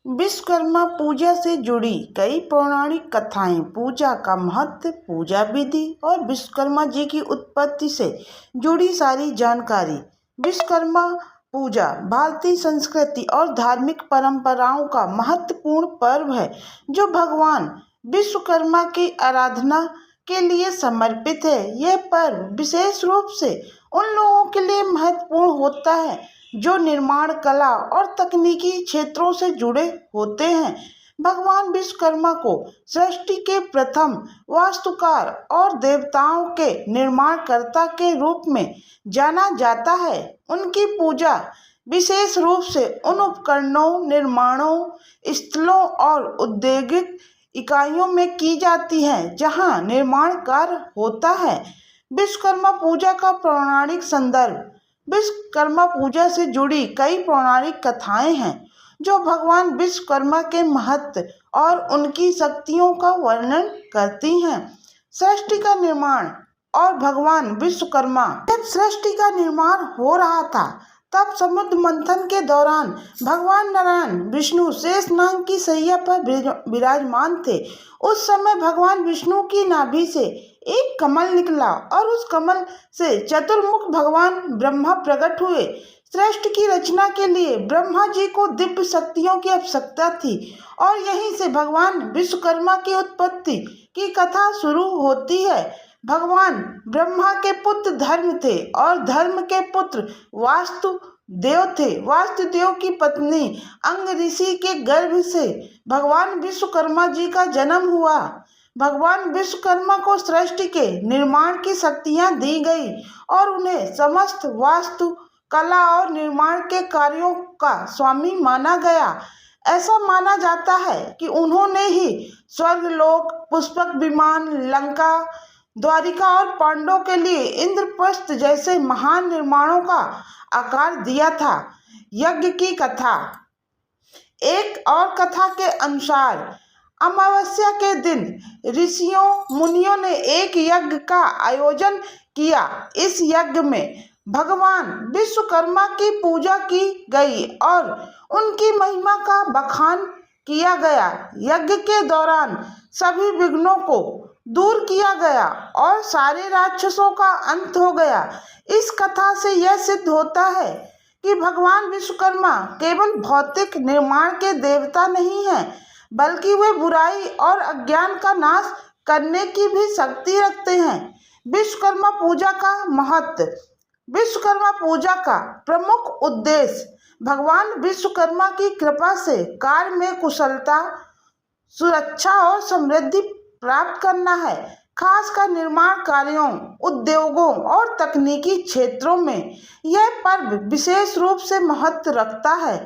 विश्वकर्मा पूजा से जुड़ी कई पौराणिक कथाएं, पूजा का महत्व, पूजा विधि और विश्वकर्मा जी की उत्पत्ति से जुड़ी सारी जानकारी। विश्वकर्मा पूजा भारतीय संस्कृति और धार्मिक परंपराओं का महत्वपूर्ण पर्व है जो भगवान विश्वकर्मा की आराधना के लिए समर्पित है। यह पर्व विशेष रूप से उन लोगों के लिए महत्वपूर्ण होता है जो निर्माण कला और तकनीकी क्षेत्रों से जुड़े होते हैं। भगवान विश्वकर्मा को सृष्टि के प्रथम वास्तुकार और देवताओं के निर्माणकर्ता के रूप में जाना जाता है। उनकी पूजा विशेष रूप से उन उपकरणों, निर्माणों, स्थलों और औद्योगिक इकाइयों में की जाती है जहां निर्माण कार्य होता है। विश्वकर्मा पूजा का पौराणिक संदर्भ। विश्वकर्मा पूजा से जुड़ी कई पौराणिक कथाएं हैं जो भगवान विश्वकर्मा के महत्व और उनकी शक्तियों का वर्णन करती हैं। सृष्टि का निर्माण और भगवान विश्वकर्मा। जब सृष्टि का निर्माण हो रहा था तब समुद्र मंथन के दौरान भगवान नारायण विष्णु शेषनाग की शैया पर विराजमान थे। उस समय भगवान विष्णु की नाभि से एक कमल निकला और उस कमल से चतुर्मुख भगवान ब्रह्मा प्रकट हुए। सृष्टि की रचना के लिए ब्रह्मा जी को दिव्य शक्तियों की आवश्यकता थी और यहीं से भगवान विश्वकर्मा की उत्पत्ति की कथा शुरू होती है। भगवान ब्रह्मा के पुत्र धर्म थे और धर्म के पुत्र वासुदेव थे। वासुदेव की पत्नी अंग ऋषि के गर्भ से भगवान विश्वकर्मा जी का जन्म हुआ। भगवान विश्वकर्मा को सृष्टि के निर्माण की शक्तियां दी गई और उन्हें समस्त वास्तु कला और निर्माण के कार्यों का स्वामी माना गया। ऐसा माना जाता है कि उन्होंने ही स्वर्गलोक, पुष्पक विमान, लंका, द्वारिका और पांडवों के लिए इंद्रप्रस्थ जैसे महान निर्माणों का आकार दिया था। यज्ञ की कथा। एक और कथा के अनुसार अमावस्या के दिन ऋषियों मुनियों ने एक यज्ञ का आयोजन किया। इस यज्ञ में भगवान विश्वकर्मा की पूजा की गई और उनकी महिमा का बखान किया गया। यज्ञ के दौरान सभी विघ्नों को दूर किया गया और सारे राक्षसों का अंत हो गया। इस कथा से यह सिद्ध होता है कि भगवान विश्वकर्मा केवल भौतिक निर्माण के देवता नहीं हैं, बल्कि वे बुराई और अज्ञान का नाश करने की भी शक्ति रखते हैं। विश्वकर्मा पूजा का महत्व। विश्वकर्मा पूजा का प्रमुख उद्देश्य भगवान विश्वकर्मा की कृपा से कार्य में कुशलता, सुरक्षा और समृद्धि प्राप्त करना है। खासकर निर्माण कार्यों, उद्योगों और तकनीकी क्षेत्रों में यह पर्व विशेष रूप से महत्व रखता है।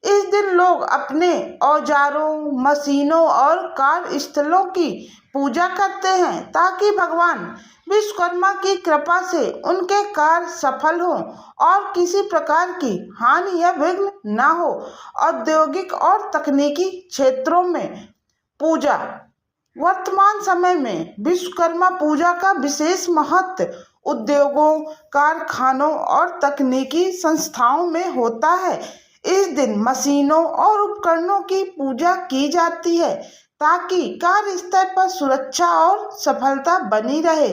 इस दिन लोग अपने औजारों, मशीनों और कार्यस्थलों की पूजा करते हैं ताकि भगवान विश्वकर्मा की कृपा से उनके कार्य सफल हों और किसी प्रकार की हानि या विघ्न न हो। औद्योगिक और तकनीकी क्षेत्रों में पूजा। वर्तमान समय में विश्वकर्मा पूजा का विशेष महत्व उद्योगों, कारखानों और तकनीकी संस्थाओं में होता है। इस दिन मशीनों और उपकरणों की पूजा की जाती है ताकि कार्यस्थल पर सुरक्षा और सफलता बनी रहे।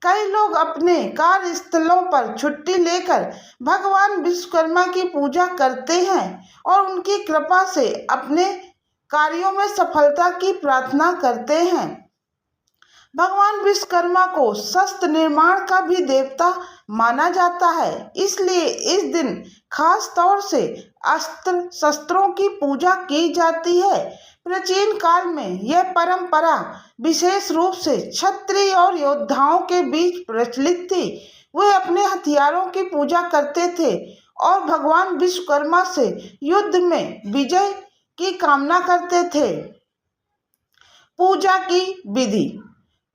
कई लोग अपने कार्यस्थलों पर छुट्टी लेकर भगवान विश्वकर्मा की पूजा करते हैं और उनकी कृपा से अपने कार्यों में सफलता की प्रार्थना करते हैं। भगवान विश्वकर्मा को शस्त्र निर्माण का भी देवता माना जाता है, इसलिए इस दिन खास तौर से अस्त्र शस्त्रों की पूजा की जाती है। प्राचीन काल में यह परंपरा विशेष रूप से क्षत्रिय और योद्धाओं के बीच प्रचलित थी। वे अपने हथियारों की पूजा करते थे और भगवान विश्वकर्मा से युद्ध में विजय की कामना करते थे। पूजा की विधि।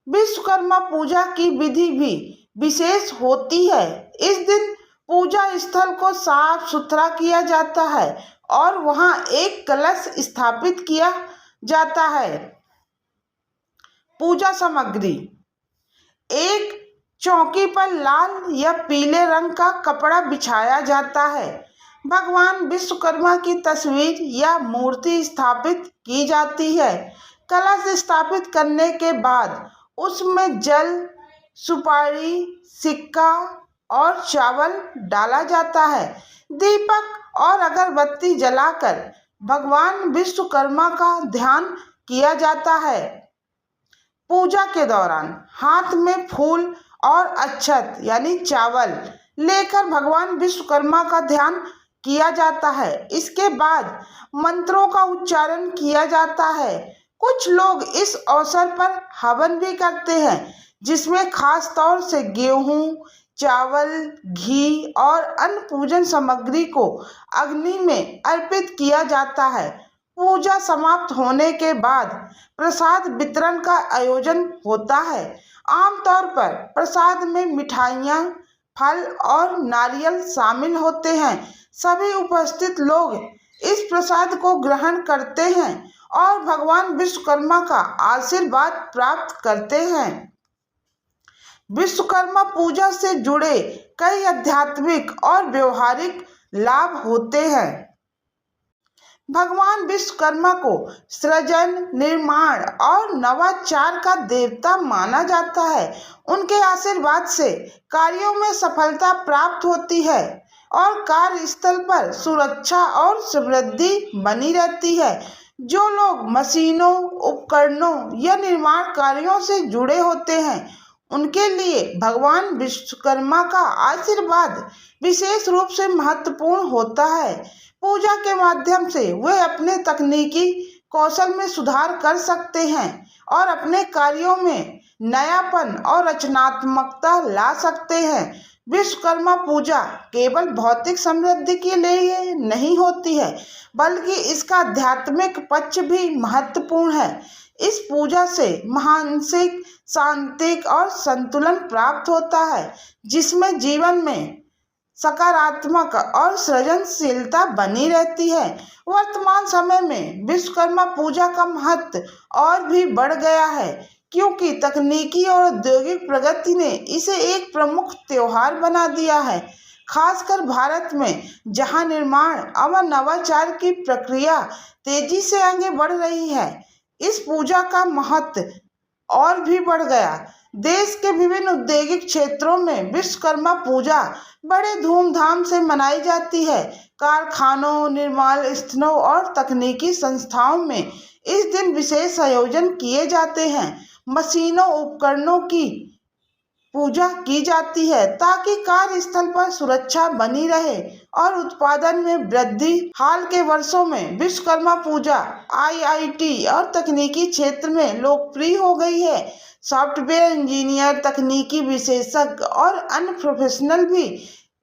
विश्वकर्मा पूजा की विधि भी विशेष होती है। इस दिन पूजा स्थल को साफ सुथरा किया जाता है और वहां एक कलश स्थापित किया जाता है। पूजा सामग्री। एक चौकी पर लाल या पीले रंग का कपड़ा बिछाया जाता है। भगवान विश्वकर्मा की तस्वीर या मूर्ति स्थापित की जाती है। कलश स्थापित करने के बाद उसमें जल, सुपारी, सिक्का और चावल डाला जाता है। दीपक और अगरबत्ती जलाकर भगवान विश्वकर्मा का ध्यान किया जाता है। पूजा के दौरान हाथ में फूल और अक्षत यानी चावल लेकर भगवान विश्वकर्मा का ध्यान किया जाता है। इसके बाद मंत्रों का उच्चारण किया जाता है। कुछ लोग इस अवसर पर हवन भी करते हैं, जिसमें खास तौर से गेहूं, चावल, घी और अन्य पूजन सामग्री को अग्नि में अर्पित किया जाता है। पूजा समाप्त होने के बाद प्रसाद वितरण का आयोजन होता है। आमतौर पर प्रसाद में मिठाइयाँ, फल और नारियल शामिल होते हैं। सभी उपस्थित लोग इस प्रसाद को ग्रहण करते हैं और भगवान विश्वकर्मा का आशीर्वाद प्राप्त करते हैं। विश्वकर्मा पूजा से जुड़े कई आध्यात्मिक और व्यवहारिक लाभ होते हैं। भगवान विश्वकर्मा को सृजन, निर्माण और नवाचार का देवता माना जाता है। उनके आशीर्वाद से कार्यों में सफलता प्राप्त होती है और कार्यस्थल पर सुरक्षा और समृद्धि बनी रहती है। जो लोग मशीनों, उपकरणों या निर्माण कार्यों से जुड़े होते हैं, उनके लिए भगवान विश्वकर्मा का आशीर्वाद विशेष रूप से महत्वपूर्ण होता है। पूजा के माध्यम से वे अपने तकनीकी कौशल में सुधार कर सकते हैं और अपने कार्यों में नयापन और रचनात्मकता ला सकते हैं। विश्वकर्मा पूजा केवल भौतिक समृद्धि के लिए नहीं होती है, बल्कि इसका आध्यात्मिक पक्ष भी महत्वपूर्ण है। इस पूजा से मानसिक शांति और संतुलन प्राप्त होता है, जिसमें जीवन में सकारात्मक और सृजनशीलता बनी रहती है। वर्तमान समय में विश्वकर्मा पूजा का महत्व और भी बढ़ गया है, क्योंकि तकनीकी और औद्योगिक प्रगति ने इसे एक प्रमुख त्योहार बना दिया है। खासकर भारत में, जहां निर्माण और नवाचार की प्रक्रिया तेजी से आगे बढ़ रही है, इस पूजा का महत्व और भी बढ़ गया। देश के विभिन्न औद्योगिक क्षेत्रों में विश्वकर्मा पूजा बड़े धूमधाम से मनाई जाती है। कारखानों, निर्माण स्थलों और तकनीकी संस्थाओं में इस दिन विशेष आयोजन किए जाते हैं। मशीनों, उपकरणों की पूजा की जाती है ताकि कार्यस्थल पर सुरक्षा बनी रहे और उत्पादन में वृद्धि। हाल के वर्षों में विश्वकर्मा पूजा आईआईटी और तकनीकी क्षेत्र में लोकप्रिय हो गई है। सॉफ्टवेयर इंजीनियर, तकनीकी विशेषज्ञ और अन्य प्रोफेशनल भी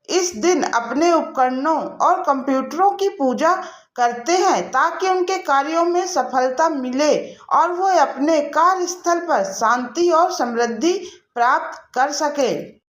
इस दिन अपने उपकरणों और कंप्यूटरों की पूजा करते हैं ताकि उनके कार्यों में सफलता मिले और वो अपने कार्यस्थल पर शांति और समृद्धि प्राप्त कर सके।